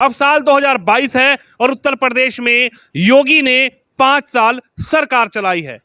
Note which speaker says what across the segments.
Speaker 1: अब साल 2022 है और उत्तर प्रदेश में योगी ने 5 साल सरकार चलाई है।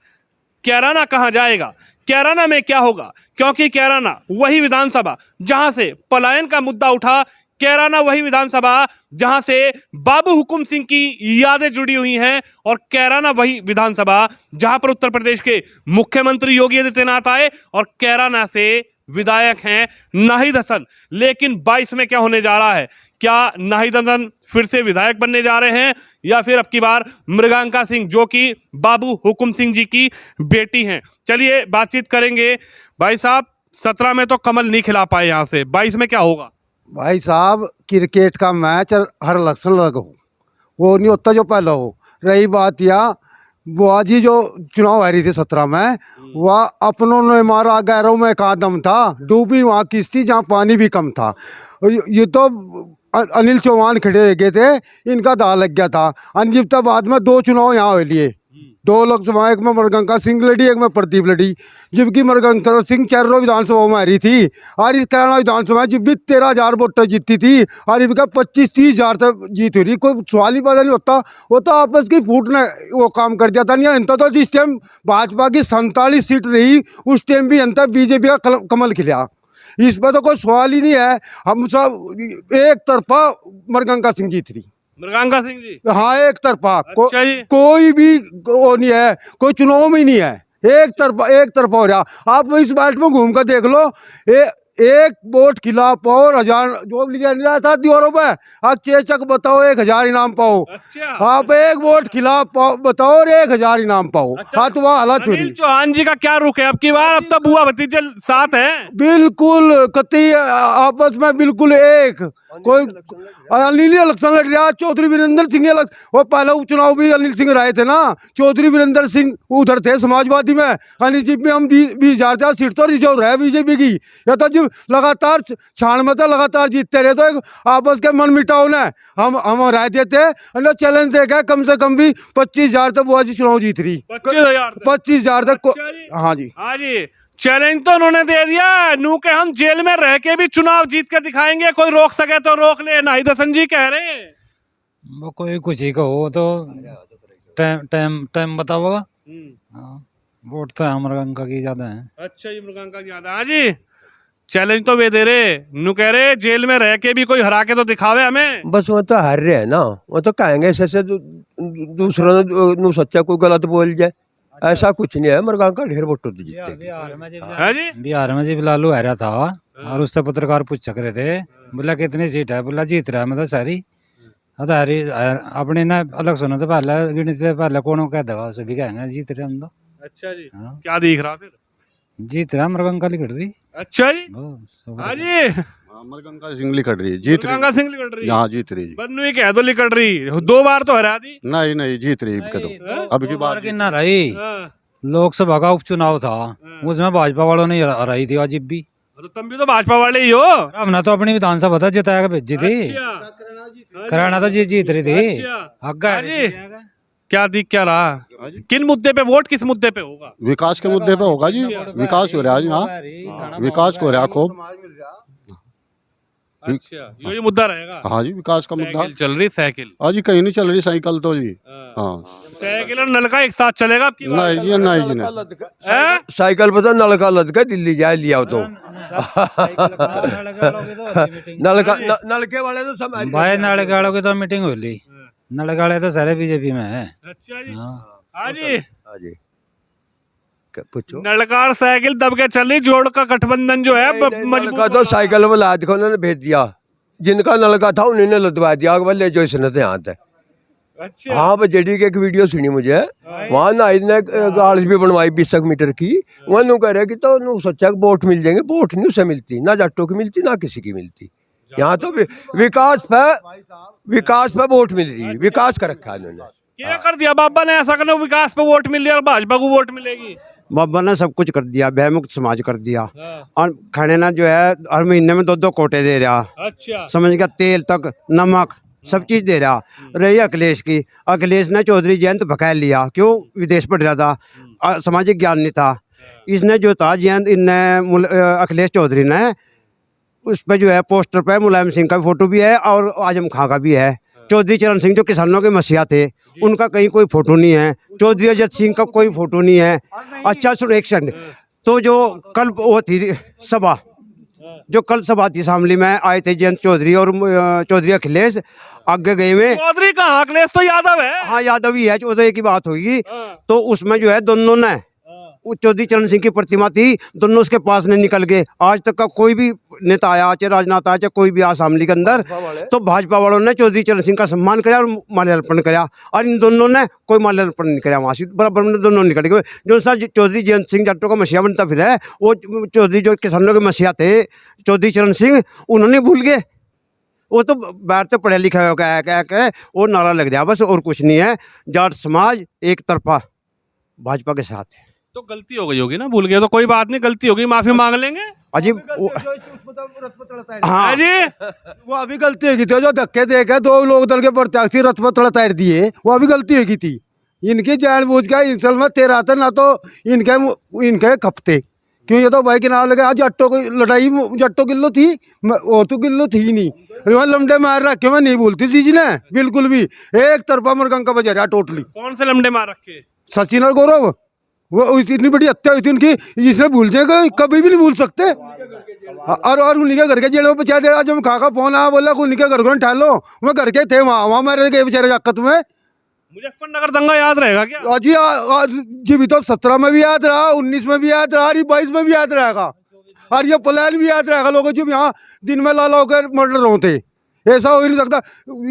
Speaker 1: कैराना कहां जाएगा, कैराना में क्या होगा, क्योंकि कैराना वही विधानसभा जहां से पलायन का मुद्दा उठा, कैराना वही विधानसभा जहां से बाबू हुकुम सिंह की यादें जुड़ी हुई हैं और कैराना वही विधानसभा जहां पर उत्तर प्रदेश के मुख्यमंत्री योगी आदित्यनाथ आए और कैराना से विधायक हैं नाहिद हसन। लेकिन 22 में क्या होने जा रहा है, क्या नाहिद हसन फिर से विधायक बनने जा रहे हैं या फिर अब की बार मृगांका सिंह जो कि बाबू हुकुम सिंह जी की बेटी हैं। चलिए बातचीत करेंगे। भाई साहब 17 में तो कमल नहीं खिला पाए, यहाँ से 22 में क्या होगा?
Speaker 2: भाई साहब क्रिकेट का मैच हर इलेक्शन लगा हो, वो नहीं होता जो पहले हो। रही बात या वो आज ही जो चुनाव आ रही थी 17 में, वह अपनों ने मारा गैरों में का दम था, डूबी वहाँ किश्ती जहाँ पानी भी कम था। ये तो अनिल चौहान खड़े हो गए थे, इनका दाव लग गया था। अनजिप्ताबाद में 2 चुनाव यहाँ हो लिए, 2 लोकसभा, एक में मृगंका सिंह लड़ी, एक में प्रदीप लड़ी। जबकि मृगंका सिंह चारों विधानसभा में आ रही थी और इस कैराना विधानसभा जब भी 13,000 वोट जीतती थी और इनका 25-30 हज़ार तक जीत हो रही। कोई सवाल ही पता नहीं होता, वो तो आपस की फूट ने वो काम कर दिया था। नहीं अंत तो जिस टाइम भाजपा की 47 सीट रही उस टाइम भी अंत बीजेपी का कमल खिला। इस पर तो कोई सवाल ही नहीं है। हम सब एक तरफा मृगंका सिंह जीत रही,
Speaker 1: मृगांका सिंह जी।
Speaker 2: हाँ एक तरफा।
Speaker 1: अच्छा जी।
Speaker 2: कोई भी वो नहीं है, कोई चुनाव में ही नहीं है, एक तरफा हो रहा। आप इस बैठ में घूम कर देख लो, एक वोट खिलाफ और 1000 जो लिखा नहीं रहा था दीवारों पे, आप चेचक बताओ 1000 इनाम पाओ।
Speaker 1: अच्छा।
Speaker 2: आप एक वोट खिलाफ बताओ और 1000 इनाम पाओ।
Speaker 1: अच्छा।
Speaker 2: हाँ तो वह हालत हो रही।
Speaker 1: अनिल चौहान जी का क्या रुख है अब की बार? अब तो बुआ भतीजे साथ हैं।
Speaker 2: बिल्कुल कतई आपस में बिल्कुल एक। कोई अनिल इलेक्शन लड़ रहा, चौधरी वीरेंद्र सिंह वो पहला उपचुनाव भी अनिल सिंह रहे थे ना। चौधरी वीरेंद्र सिंह उधर थे समाजवादी में, अनिल में हम 20,000 सीट तो रिजर्व रहे बीजेपी की। या तो जब लगातार छाण में तो लगातार जीतते रहे तो एक आपस के मन मिटाओ ने हम राय देते चैलेंज देखा कम से कम भी 25,000 तक वो आज चुनाव जीत रही। 25,000 तक। हाँ जी,
Speaker 1: हाँ जी। चैलेंज तो उन्होंने दे दिया, नू के हम जेल में रह के भी चुनाव जीत के दिखाएंगे, कोई रोक सके तो रोक ले, नाहिद हसन जी कह रहे हैं।
Speaker 3: वो कोई कुछ ही कहो तो टाइम टाइम टाइम बताओगा। हाँ, वोट तो मृगंका की ज्यादा है।
Speaker 1: अच्छा जी, मृगांका की ज्यादा। हाँ जी, चैलेंज तो वे दे रहे, नू कह रहे जेल में रह के भी कोई हरा के तो दिखावे हमें।
Speaker 4: बस वो तो हार रहे हैं ना, वो तो कहेंगे ऐसे दूसरा नु सच्चा कोई गलत बोल जाए, ऐसा कुछ नहीं है। मृगांका ढेर वोट तो जीतते।
Speaker 3: बिहार में जब लालू आ रहा था और उससे पत्रकार पूछ रहे थे, बोला कितनी सीट है, बोला जीत रहा है मतलब सारी। अरे अपने ना अलग सुनो तो पहले गिनते पहले कौन कह देगा, सभी कहेंगे जीत रहे हम तो।
Speaker 1: अच्छा जी।
Speaker 3: हाँ।
Speaker 1: क्या दिख रहा फिर?
Speaker 3: जीत रहा मृगंका लिखट रही।
Speaker 1: अच्छा जी। हाँ जी,
Speaker 5: मृगंका सिंह लिखट रही, जीत
Speaker 1: मृगांका
Speaker 5: रही।
Speaker 1: सिंह लिकट रही।
Speaker 5: यहाँ जीत रही।
Speaker 1: बन्नू ही कह दो लिकट रही, 2 बार तो हरा दी।
Speaker 5: नहीं नहीं जीत रही कदम। अब की बार
Speaker 3: की ना रही।
Speaker 1: हाँ।
Speaker 3: लोकसभा का उपचुनाव था, उसमें भाजपा वालों ने हराई थी अजीब भी।
Speaker 1: तो तुम भी तो भाजपा वाले ही हो।
Speaker 3: हमने तो अपनी विधानसभा था जिताया भेजी थी।
Speaker 1: अच्छा।
Speaker 3: कराना तो जीत रही थी।
Speaker 1: अच्छा।
Speaker 3: आगे
Speaker 1: हाँ जी। क्या दिख क्या रहा, किन मुद्दे पे वोट, किस मुद्दे पे होगा?
Speaker 5: विकास के मुद्दे पे होगा जी। विकास हो रहा है यहाँ, विकास हो रहा खूब।
Speaker 1: अच्छा, ये मुद्दा रहेगा।
Speaker 5: हाँ जी, विकास का मुद्दा।
Speaker 1: साइकिल चल रही, साइकिल।
Speaker 5: हाँ जी, कहीं नहीं चल रही साइकिल तो जी। हाँ
Speaker 1: साइकिल और नल का एक साथ चलेगा अब की बार?
Speaker 5: नहीं जी, नहीं जी नहीं।
Speaker 1: हैं?
Speaker 4: साइकिल पर तो नलका लद के दिल्ली जाए लिया तो नलके वाले तो सब
Speaker 3: भाई नलगाड़ों की तो मीटिंग हो ली। नलगाड़े तो सारे बीजेपी में है।
Speaker 1: अच्छा जी।
Speaker 3: हाँ।
Speaker 1: हाँ जी,
Speaker 4: हाँ जी, पूछो।
Speaker 1: नलकार साइकिल दब के चल रही, जोड़ का गठबंधन जो है
Speaker 4: नलका
Speaker 1: मजबूत
Speaker 4: तो साइकिल में लाद के उन्होंने भेज दिया, जिनका नलका था उन्होंने लदवा दिया, ले जो इसने तो यहाँ तक।
Speaker 1: अच्छा।
Speaker 4: हाँ बजेडी की एक वीडियो सुनी मुझे, वहाँ नाइद ने गाड़ी भी बनवाई 20 मीटर की। वहाँ नु कह रहे कि तो नु सोचा कि वोट मिल जाएंगे, वोट नहीं उसे मिलती, ना जाटों की मिलती ना किसी की मिलती। यहाँ तो विकास पे वोट मिल रही है, विकास कर रखा है उन्होंने।
Speaker 1: क्या कर दिया बाबा ने ऐसा करने, विकास पे वोट मिल रही और भाजपा को वोट मिलेगी?
Speaker 2: बाबा ने सब कुछ कर दिया, भयमुक्त समाज कर दिया। और खड़े ना जो है हर महीने में 2-2 कोटे दे रहा,
Speaker 1: अच्छा।
Speaker 2: समझ गया, तेल तक नमक सब चीज दे रहा। रही अखिलेश की, अखिलेश ने चौधरी जयंत भकेल लिया, क्यों? विदेश पढ़ रहा था, सामाजिक ज्ञान नहीं था। इसने जो था जयंत, इनने अखिलेश चौधरी ने
Speaker 6: उस पे जो है पोस्टर पे मुलायम सिंह का फोटो भी है और आजम खां का भी है। चौधरी चरण सिंह जो किसानों के मसीहा थे, उनका कहीं कोई फोटो नहीं है। चौधरी अजय सिंह का कोई फोटो नहीं है। अच्छा सुनो एक सेकंड, तो जो कल वो थी सभा, जो कल सभा थी शामली में आए थे जयंत चौधरी और चौधरी अखिलेश, आगे गए में
Speaker 1: चौधरी कहाँ, अखिलेश तो यादव है।
Speaker 6: हाँ यादव ही है, चौधरी की बात होगी। तो उसमें जो है दोनों ने, वो चौधरी चरण सिंह की प्रतिमा थी, दोनों उसके पास नहीं निकल गए। आज तक का कोई भी नेता आया, चाहे राजनाथ आया, चाहे कोई भी आया शामली के अंदर, तो भाजपा वालों ने चौधरी चरण सिंह का सम्मान किया और माल्यार्पण किया, और इन दोनों ने कोई माल्यार्पण नहीं किया। वहाँ से बराबर में दोनों निकल गए। जो सा चौधरी जयंत सिंह जाटों का मसीहा बनता फिर है, वो चौधरी जो किसानों के मसीहा थे चौधरी चरण सिंह, उन्होंने भूल गए। वो तो बाहर से पढ़े लिखा हो क्या वो नारा लग गया बस, और कुछ नहीं है। जाट समाज एक तरफा भाजपा के साथ है।
Speaker 1: तो गलती हो गई होगी ना, भूल गए तो कोई बात नहीं, गलती होगी, माफी मांग लेंगे।
Speaker 6: अजीब
Speaker 1: हाँ जी,
Speaker 2: वो अभी गलती होगी थी, जो धक्के दे के 2 लोग दल के प्रत्याशी रथ पर तड़ा तैर दिए, वो अभी गलती होगी थी। इनकी जानबूझ का इंसल में 13 था ना, तो इनके खपते क्यों। ये तो भाई के नाम लगे। आज जट्टों की लड़ाई जट्टों किलो थी, वो तो किलो थी ही नहीं। वहाँ लमडे मार रखे, मैं नहीं बोलती चीज ने बिल्कुल भी। एक तरफा मुरगंका बजा रहा टोटली।
Speaker 1: कौन से लमडे मार रखे?
Speaker 2: सचिन और गौरव, वो इतनी बड़ी हत्या हुई थी उनकी, जिसने भूल जाएगा कभी भी नहीं भूल सकते। और उन्हीं के घर के जेल में पहुंचा दिया। आज हम खाका फोन आया, बोला उन्हीं के घर को ठहर लो, मैं घर के थे वहाँ मारे गए बेचारे जाकत में।
Speaker 1: मुजफ्फरनगर दंगा याद रहेगा क्या?
Speaker 2: अजी जी भी तो 17 में भी याद रहा, 19 में भी याद रहा, 22 में भी याद रहेगा, और ये प्लान भी याद रहेगा लोगों। जब यहाँ दिन में लाला होकर मर्डर होते, ऐसा हो ही नहीं सकता।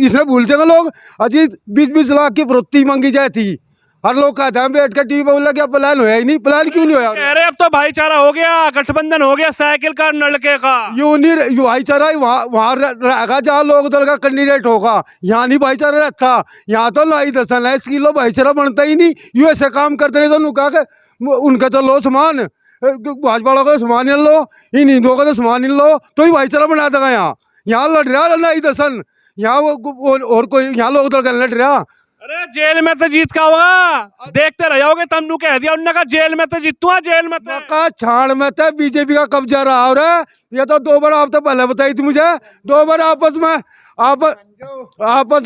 Speaker 2: इसने भूल जाएगा लोग। अजी 20-20 लाख की प्रति मांगी जाए थी, हर लोग कहते हैं बैठ कर टीवी पे, बोला क्या प्लान होया ही नहीं। प्लान क्यों नहीं होया?
Speaker 1: कह रहे अब तो भाईचारा हो गया, गठबंधन हो गया साइकिल का लड़के का।
Speaker 2: यूं नहीं, यू भाईचारा वहाँ रहेगा जहाँ लोग दल का कैंडिडेट होगा। यहाँ नहीं भाईचारा रहता। यहाँ तो लाई दसन है, 1 किलो भाईचारा बनता ही नहीं। यू ऐसे काम करते रहे तो नुका के उनका तो लो सामान, भाजपा वालों का सामान नहीं लो, इन हिंदुओं का तो सामान नहीं लो, तो ही भाईचारा बना देगा। यहाँ लड़ रहा लाई दसन, यहाँ और कोई यहाँ लोग दल का लड़ रहा।
Speaker 1: अरे जेल में से जीत का होगा, देखते रह जाओगे। तमनु कह दिया उन्होंने कहा जेल में से जीतूंगा, जेल में से।
Speaker 2: का छाड़ में था बीजेपी का कब्जा रहा। और ये तो 2 बार आप तो पहले बताई थी मुझे, 2 बार आपस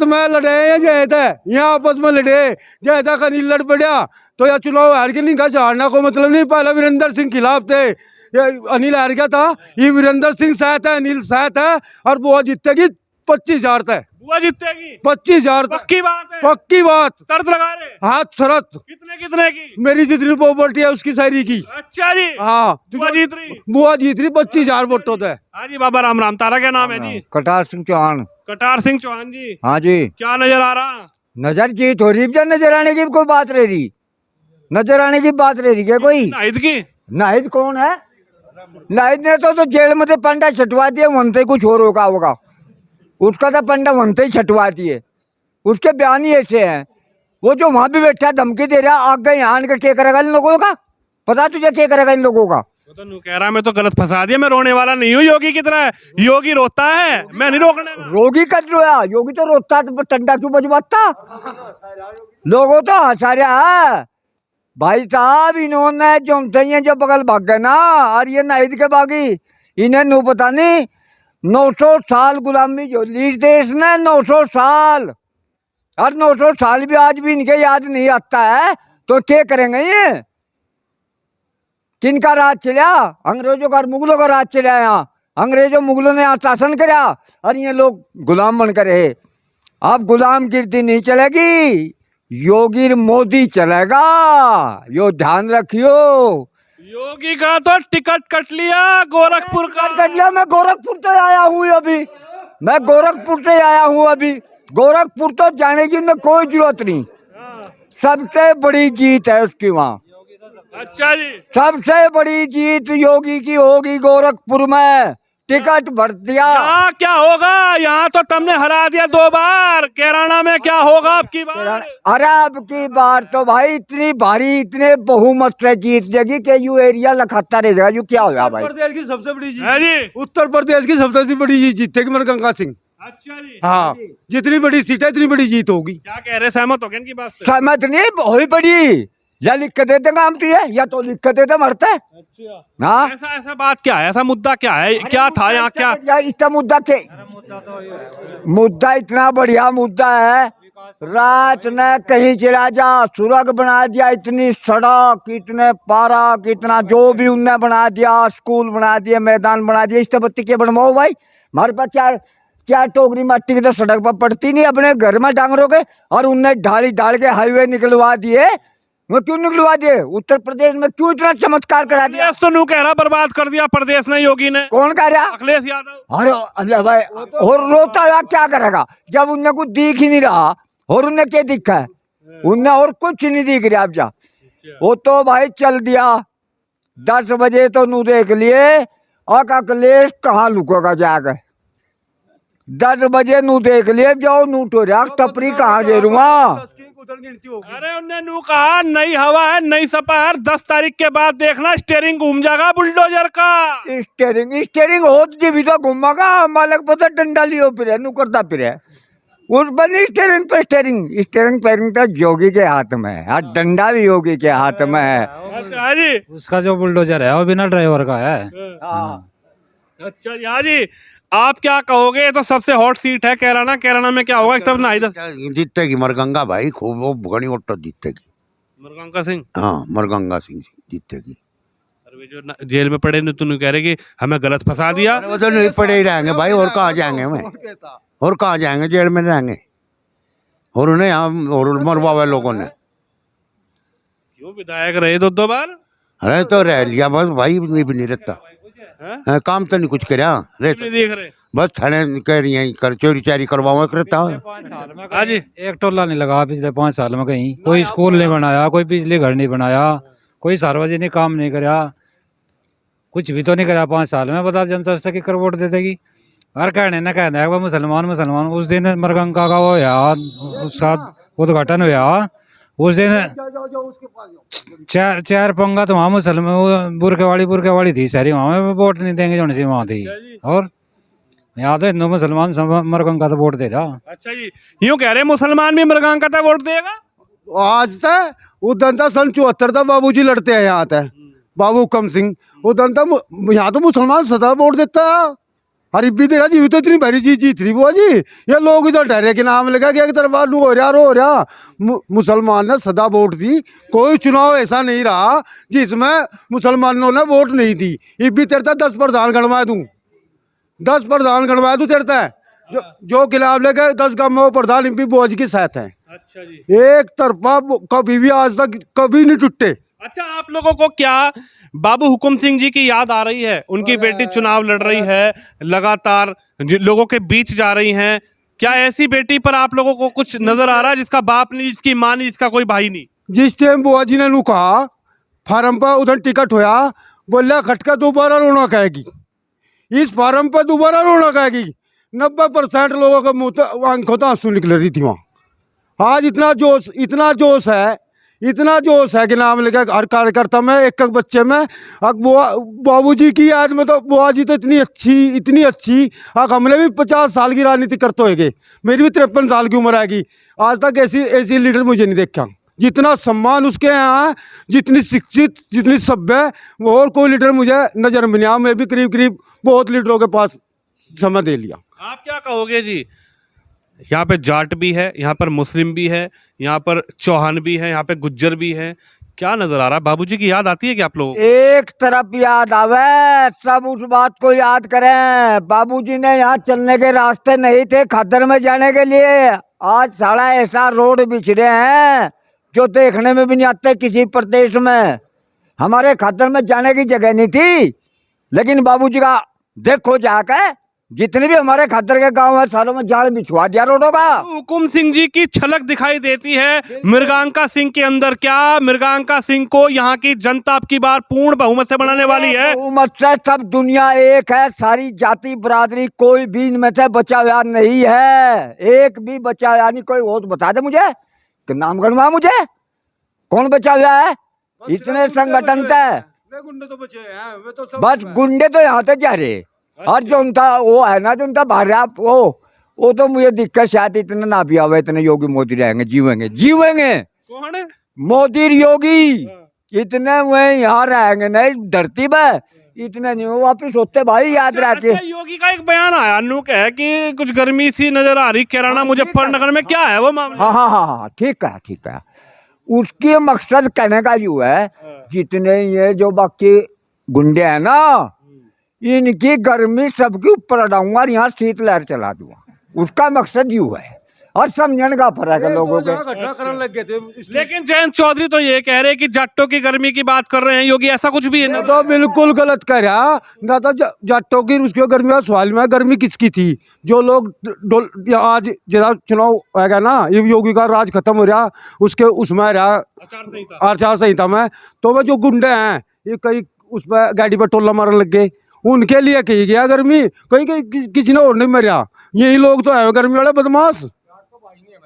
Speaker 2: में लड़े हैं जय थे, यहाँ आपस में लड़े जय था, कहीं लड़ पड़ा तो यह चुनाव हार के नहीं का झाड़ना को मतलब नहीं। पहले वीरेंद्र सिंह खिलाफ थे, ये अनिल हार गया था, ये वीरेंद्र सिंह साथ है, अनिल साथ है, और वो जीतेगी 25,000 थे।
Speaker 1: बुआ जीतेगी
Speaker 2: 25,000
Speaker 1: पक्की बात है,
Speaker 2: पक्की बात।
Speaker 1: शर्त लगा रहे?
Speaker 2: हाथ शरत,
Speaker 1: कितने की?
Speaker 2: मेरी जितनी प्रॉपर्टी है उसकी सारी की।
Speaker 1: अच्छा जी,
Speaker 2: हाँ
Speaker 1: बुआ जीत रही,
Speaker 2: बुआ जीत रही 25,000 वोटों थे।
Speaker 1: हाँ जी बाबा राम राम। तारा क्या नाम है जी?
Speaker 7: कटार सिंह चौहान।
Speaker 1: कटार सिंह चौहान जी,
Speaker 7: हाँ जी।
Speaker 1: क्या नजर आ रहा?
Speaker 7: नजर जीत हो रही, नजर आने की कोई बात रह रही, नजर आने की बात रह रही क्या कोई?
Speaker 1: नाहिद की?
Speaker 7: नाहिद कौन है? नाहिद ने तो जेल में से पंडा छटवा दिया, वनते कुछ और रोका होगा। उसका तो पंडा वनते ही छटवा दिए, उसके बयान ही ऐसे हैं। वो जो वहां भी बैठा धमकी दे रहा, आगे यहाँ आने का क्या करेगा इन लोगों का? पता तुझे क्या करेगा इन लोगों का?
Speaker 1: वो तो नू कह रहा मैं तो गलत फंसा दिया, मैं रोने वाला नहीं हूँ। योगी की तरह योगी रोता है, मैं नहीं रोकने वाला।
Speaker 7: रोगी का रोया, योगी तो रोता तो टंडा क्यों बजवाता? लोगों तो हंसा रहा है भाई साहब। इन्होंने जो बगल भाग गए ना, और ये नाहिद के बागी, इन्हें नो पता नहीं 900 साल गुलामी जो ली देश ने, 900 साल, और 900 साल भी आज भी इनके याद नहीं आता है। तो क्या करेंगे ये? किनका राज चला? अंग्रेजों का, मुगलों का राज चला। यहाँ अंग्रेजों मुगलों ने यहाँ शासन करा, और ये लोग गुलाम बन कर रहे। अब गुलामगिरी नहीं चलेगी, योगी मोदी चलेगा, यो ध्यान रखियो।
Speaker 1: योगी का तो टिकट कट लिया गोरखपुर का।
Speaker 7: कट लिया, मैं गोरखपुर से आया हूँ अभी, मैं गोरखपुर से आया हूँ अभी। गोरखपुर तो जाने की में कोई जरूरत नहीं, सबसे बड़ी जीत है उसकी वहाँ।
Speaker 1: अच्छा जी,
Speaker 7: सबसे बड़ी जीत योगी की होगी गोरखपुर में। टिकट भर दिया।
Speaker 1: यहाँ क्या होगा? यहाँ तो तुमने हरा दिया 2 बार। कैराना में क्या होगा अब की बार?
Speaker 7: अरे अब की बार तो भाई इतनी भारी, इतने बहुमत से जीत जाएगी कि यू एरिया लखता रह जाएगा। यू क्या होगा भाई?
Speaker 2: उत्तर प्रदेश की सबसे बड़ी जीत
Speaker 1: है जी,
Speaker 2: उत्तर प्रदेश की सबसे बड़ी जीत जीतेगी मरगंगा सिंह।
Speaker 1: अच्छा जी,
Speaker 2: हाँ, जितनी बड़ी सीट है इतनी बड़ी जीत होगी।
Speaker 1: क्या कह रहे? सहमत हो गए इनकी बात से?
Speaker 7: सहमत नहीं, बहुत बड़ी या लिख के देते काम तो ये, या तो लिख के देते मरते।
Speaker 1: अच्छा,
Speaker 7: हाँ
Speaker 1: ऐसा ऐसा बात क्या है, ऐसा मुद्दा क्या है, क्या था यहाँ, क्या
Speaker 7: इसका मुद्दा के मुद्दा इतना बढ़िया मुद्दा है, रात ने कहीं चला जा, सुरंग बना दिया, इतनी सड़क, इतने पार्क, इतना जो भी उनने बना दिया, स्कूल बना दिए, मैदान बना दिए, इस बत्ती के बनवाओ भाई। हमारे पास चार चार टोकरी मिट्टी की तो सड़क पर पड़ती नहीं, अपने घर में डांगरों के, और उनने ढाली ढाल के हाईवे निकलवा दिए। वो क्यों निकलवा दिए? उत्तर प्रदेश में क्यों इतना चमत्कार करा दिया?
Speaker 1: प्रदेश तो नू कह रहा बर्बाद कर दिया प्रदेश ने, योगी ने,
Speaker 7: कौन कह रहा?
Speaker 1: अखिलेश यादव।
Speaker 7: अरे अल्लाह भाई, और रोता हुआ क्या करेगा जब उनने कुछ दिख ही नहीं रहा, और उन्हें क्या दिखा है? उनने और कुछ नहीं दिख रहा। अब जा वो तो भाई चल दिया 10 बजे तो नू देख लिए, और अखिलेश कहाँ लुकेगा जाकर? 10 बजे नू देख लिए, जाओ नू तो रहा टपरी कहाँ गेरूंगा।
Speaker 1: अरे उन्होंने नू कहा नई हवा है, नई सपा है, 10 तारीख के बाद देखना स्टेयरिंग घूम जाएगा बुलडोजर का।
Speaker 7: स्टेरिंग हो जी भी तो घूमेगा, मालक पता डंडा लियो फिर नू करता फिर उस बनी स्टेरिंग पैरिंग तो योगी के हाथ में है, और डंडा भी योगी के हाथ में है।
Speaker 1: अच्छा जी,
Speaker 3: उसका जो बुलडोजर है वो बिना ड्राइवर का है।
Speaker 1: अच्छा यहाँ जी, आप क्या कहोगे? ये तो सबसे हॉट सीट है कैराना, कैराना में क्या होगा? सब नाई
Speaker 5: जीतेगी मरगंगा भाई, खूब वो घनी वोट जीतेगी।
Speaker 1: मुरगंका सिंह,
Speaker 5: हाँ मरगंगा सिंह जीतेगी।
Speaker 1: अरे वे जो जेल में पड़े तुम कह रहे कि हमें गलत फंसा दिया।
Speaker 5: अरे वो तो नहीं पड़े ही रहेंगे भाई, और कहाँ जाएंगे हमें, और कहाँ जाएंगे, जेल में रहेंगे। और उन्हें यहाँ और मरवावे लोगों ने।
Speaker 1: क्यों विधायक रहे 2 बार?
Speaker 5: अरे तो रह लिया बस भाई, नहीं भी नहीं रहता। हाँ, काम तो नहीं कुछ करया
Speaker 1: नहीं देख रहे।
Speaker 5: बस थाने कह रही है कर चोरी चारी करवाओ करता है।
Speaker 1: हाँ जी,
Speaker 3: एक टोला नहीं लगा पिछले 5 साल में कहीं, कोई स्कूल नहीं बनाया, कोई बिजली घर नहीं बनाया, कोई सार्वजनिक काम नहीं कराया, कुछ भी तो नहीं कराया 5 साल में। बता जनता से कि वोट दे देगी। और कहने न कहना है वो मुसलमान उस दिन मरगंगा का वो यार उसका उद्घाटन हुआ, उस दिन 4 पंगा तो वहाँ मुसलमान बुरके वाली थी सारी, वहाँ वोट नहीं देंगे जो वहाँ थी। और यहाँ तो हिंदू मुसलमान सब मरगंगा तो वोट दे रहा।
Speaker 1: अच्छा जी, यूं कह रहे मुसलमान भी मरगंगा का वोट देगा।
Speaker 2: आज तक उधर था सन 74 था, बाबूजी लड़ते हैं यहाँ तक, बाबू हुकम सिंह उधर था। यहाँ तो मुसलमान सदा वोट देता है। अरे भी तेरा जी तो इतनी भरी चीज जीत रही बुआ जी, ये लोग इधर ठहरे के नाम लगा कि एक तरफा लू हो रहा मुसलमान ने सदा वोट दी। कोई चुनाव ऐसा नहीं रहा जिसमें मुसलमानों ने वोट नहीं दी। ये भी तेरता 10 प्रधान गणवा दूं, 10 प्रधान गणवा दूं तेरता है जो खिलाफ लेके 10 गाँव में प्रधान एमपी बुआ जी के साथ है।
Speaker 1: अच्छा जी,
Speaker 2: एक तरफा कभी भी आज तक कभी नहीं टूटे।
Speaker 1: अच्छा आप लोगों को क्या बाबू हुकुम सिंह जी की याद आ रही है? उनकी बेटी चुनाव लड़ रही है, लगातार लोगों के बीच जा रही हैं। क्या ऐसी बेटी पर आप लोगों को कुछ नजर आ रहा है जिसका बाप नहीं, जिसकी माँ नहीं, जिसका कोई भाई नहीं?
Speaker 2: जिस टाइम बुआ जी ने नू कहा फार्म पर उधर टिकट होया, बोला खटका दोबारा रोना कहेगी, इस फार्म पर दोबारा रोना कहेगी। 90% लोगों के मुंह तो आंखों तो आंसू निकल रही थी वहाँ। आज इतना जोश है कि नाम लेकर हर कार्यकर्ता में, एक बच्चे में। अब बाबूजी की याद में तो बुआ जी तो इतनी अच्छी। अब हमने भी 50 साल की राजनीति करते होंगे, मेरी भी 53 साल की उम्र आएगी। आज तक ऐसी लीडर मुझे नहीं देखा, जितना सम्मान उसके यहाँ, जितनी शिक्षित, जितनी सभ्य, वो और कोई लीडर मुझे नजर में नहीं आया। मैं भी करीब बहुत लीडरों के पास समय दे लिया।
Speaker 1: आप क्या कहोगे जी? यहाँ पे जाट भी है, यहाँ पर मुस्लिम भी है, यहाँ पर चौहान भी है, यहाँ पे गुज्जर भी है। क्या नजर आ रहा है? बाबूजी की याद आती है क्या आप लोगों को?
Speaker 7: एक तरफ याद आवे, सब उस बात को याद करें। बाबूजी ने यहाँ चलने के रास्ते नहीं थे खद्दर में जाने के लिए। आज सारा ऐसा रोड बिछड़े हैं जो देखने में भी नहीं आते किसी प्रदेश में। हमारे खद्दर में जाने की जगह नहीं थी, लेकिन बाबूजी का देखो जाकर जितने भी हमारे खद्दर के गांव है सारों में जाल बिछवा दिया रोडों का।
Speaker 1: हुकुम सिंह जी की झलक दिखाई देती है मृगांका सिंह के अंदर। क्या मृगांका सिंह को यहाँ की जनता अब की बार पूर्ण बहुमत से बनाने वाली है?
Speaker 7: बहुमत से सब दुनिया एक है, सारी जाति बरादरी कोई भी इनमें से बचा हुआ नहीं है, एक भी बचा हुआ नहीं। कोई वोट बता दे मुझे, कि नाम गणवा मुझे, कौन बचा हुआ है? इतने संगठन थे, बस गुंडे तो यहाँ तक जा रहे। और जो उनका वो है ना, जो उनका भार्या वो तो मुझे दिक्कत शायद इतना ना भी आवे, इतने योगी मोदी रहेंगे, जीवेंगे।
Speaker 1: कौन है?
Speaker 7: मोदी योगी इतने हुए यहाँ रहेंगे नहीं धरती पे, इतने नहीं वो वापिस होते भाई, याद रखे।
Speaker 1: अच्छा, योगी का एक बयान आया अन्नू का है कि कुछ गर्मी सी नजर आ रही कैराना मुजफ्फरनगर में, क्या है वो मामला?
Speaker 7: हाँ हाँ हाँ हाँ, ठीक है ठीक है। उसके मकसद कहने का यूँ है, जितने ये जो बाकी गुंडे हैं ना, इनकी गर्मी सबके ऊपर अड़ाऊंगा और यहाँ शीतलहर चला दूंगा, उसका मकसद यूँ है। और समझने का फर्क है लोगों के।
Speaker 2: घटना करने लग गए थे
Speaker 1: लेकिन जयंत चौधरी तो ये कह रहे हैं कि जाटों की गर्मी की बात कर रहे हैं योगी, ऐसा कुछ भी है ना?
Speaker 2: तो बिल्कुल गलत कह रहा ना, तो जाटों की उसकी गर्मी का सवाल में, गर्मी किसकी थी? जो लोग आज जरा चुनाव आएगा ना, ये योगी का राज खत्म हो रहा, उसके उसमें रहा आचार संहिता में, तो वो जो गुंडे हैं ये कहीं उस पर गाड़ी पर टोला मारने लग गए, उनके लिए कही गया गर्मी, कहीं किसी ने और नहीं मरा। यही लोग तो है गर्मी वाले बदमाश।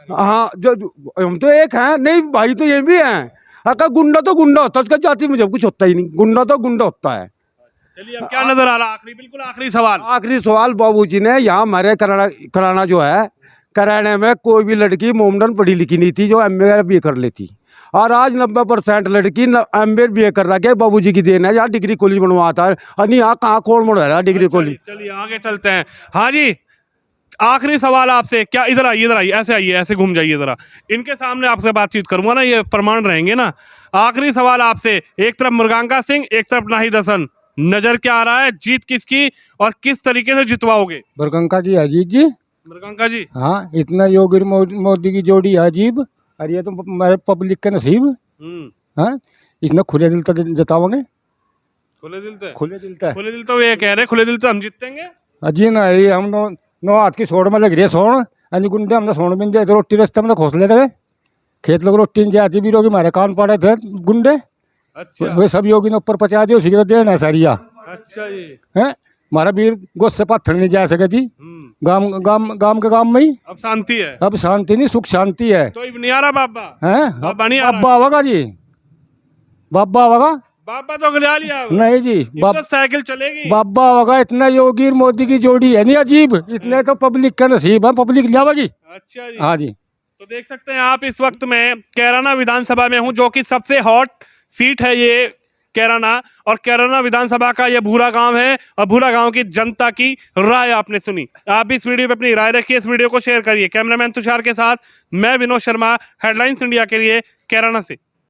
Speaker 2: हाँ, जो हम तो एक हैं, नहीं भाई तो ये भी हैं। अगर गुंडा तो गुंडा होता है, उसका जाति मुझे कुछ होता ही नहीं, गुंडा तो गुंडा होता है।
Speaker 1: चलिए, अब क्या नजर आ रहा, आखिरी बिल्कुल आखिरी सवाल।
Speaker 2: आखिरी सवाल, बाबूजी ने यहाँ हमारे कराना जो है, कराने में कोई भी लड़की मोमडन पढ़ी लिखी नहीं थी जो MA BA कर लेती, और आज 90% लड़की MA BA कर रहा है। बाबूजी की देन है, यहाँ डिग्री कॉलेज बनवाता है, और यहाँ कहाँ खोड़ मोड़ रहा है डिग्री कॉलेज।
Speaker 1: चलिए आगे चलते हैं। हाँ जी, आखिरी सवाल आपसे, क्या इधर आइए, ऐसे आइए, ऐसे घूम जाइए जरा, इनके सामने आपसे बातचीत करूंगा ना, ये प्रमाण रहेंगे ना। आखिरी सवाल आपसे, एक तरफ मृगांका सिंह, एक तरफ नाहिद हसन, नजर क्या आ रहा है, जीत किसकी और किस तरीके से जितवाओगे?
Speaker 8: मृगांका जी, अजीत जी।
Speaker 1: मृगांका जी,
Speaker 8: हाँ, इतना योगी और मोदी की जोड़ी है अजीब, और ये तो मेरे पब्लिक के नसीब। हाँ, इसने खुले दिल तक जताओगे,
Speaker 1: खुले दिल से,
Speaker 8: खुले दिल तक।
Speaker 1: खुले दिल तो ये कह रहे, खुले दिल से हम जीतेंगे।
Speaker 8: अजी ना, ये हम नो हाथ की सोड़ में लग रही है सोड़, अनि गुंडे हमने सोड़ में दे रोटी रास्ते में खोस लेते, खेत लोग रोटी नहीं जाती भी, रोगी हमारे कान पड़े थे गुंडे,
Speaker 1: अच्छा
Speaker 8: वे सब योगी ने ऊपर पचा दिए, उसी के देना सारिया
Speaker 1: अच्छा जी।
Speaker 8: है। हमारा वीर गोद से पत्थर नहीं जा सके थी, गाम के गाम में ही
Speaker 1: अब शांति है,
Speaker 8: अब शांति नहीं, सुख शांति है।
Speaker 1: तो नहीं आ रहा बाबा
Speaker 8: हैं,
Speaker 1: बाबा नहीं आ रहा।
Speaker 8: बाबा आवागा जी, बाबा आवागा
Speaker 1: बाबा तो गजा लिया,
Speaker 8: नहीं जी,
Speaker 1: तो साइकिल चलेगी।
Speaker 8: बाबा होगा। इतना योगी और मोदी की जोड़ी है नहीं अजीब, इतने तो पब्लिक का नसीब है, पब्लिक जाएगी।
Speaker 1: अच्छा जी,
Speaker 8: हाँ जी।
Speaker 1: तो देख सकते हैं आप, इस वक्त मैं कैराना विधानसभा में हूं, जो कि सबसे हॉट सीट है ये कैराना, और कैराना विधानसभा का ये भूरा गांव है, और भूरा गांव की जनता की राय आपने सुनी। आप भी इस वीडियो पे अपनी राय रखिए, इस वीडियो को शेयर करिए। कैमरामैन तुषार के साथ मैं विनोद शर्मा, हेडलाइंस इंडिया के लिए कैराना से।